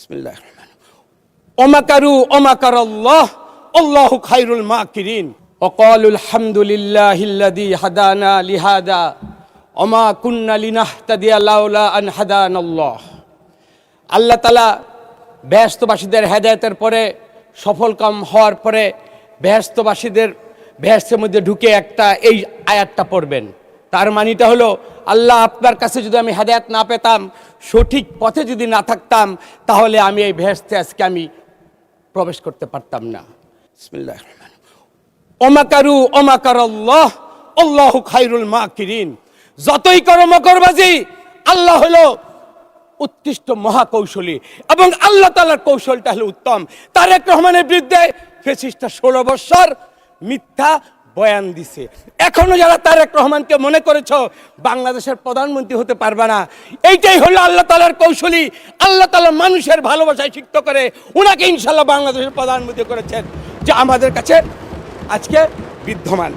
বিসমিল্লাহির রহমানির রহিম। ওমাকারু ওমাকারাল্লাহ আল্লাহু খায়রুল মাকিরিন। ওয়াকালু আলহামদুলিল্লাহিল্লাযী হাদানা লিহাদা ওমা কুন্না লিনাহতাদিয়া লাউলা আন হাদানাল্লাহ। আল্লাহ তাআলা বেহেশতবাসীদের হেদায়েতের পরে সফলকাম হওয়ার পরে বেহেশতবাসীদের বেহেশতের মধ্যে ঢুকে একটা এই আয়াতটা পড়বেন। তার মানিটা হলো, আল্লাহ আপনার কাছে যদি আমি হেদায়েত না পেতাম, সঠিক পথে যদি না থাকতাম, তাহলে আমি এই বেহেশতে আজকে আমি প্রবেশ করতে পারতাম না। বিসমিল্লাহির রহমানির রহিম। ওমাকারু ওমাকারাল্লাহ আল্লাহু খায়রুল মাকিরিন। যতই করো মকরবাজি, আল্লাহ হলো উৎকৃষ্ট মহাকৌশলী এবং আল্লাহ তাআলার কৌশলটা হলো উত্তম। তারেক রহমানের বিরুদ্ধে ফ্যাসিস্টরা 16 বছর মিথ্যা বয়ান দিছে। এখনো যারা তারেক রহমানকে মনে করেছো বাংলাদেশের প্রধানমন্ত্রী হতে পারবে না, এইটাই হলো আল্লাহ তাআলার কৌশলী। আল্লাহ তাআলা মানুষের ভালোবাসায় সিক্ত করে উনাকে ইনশাআল্লাহ বাংলাদেশের প্রধানমন্ত্রী করেছেন, যা আমাদের কাছে আজকে বিদ্যমান।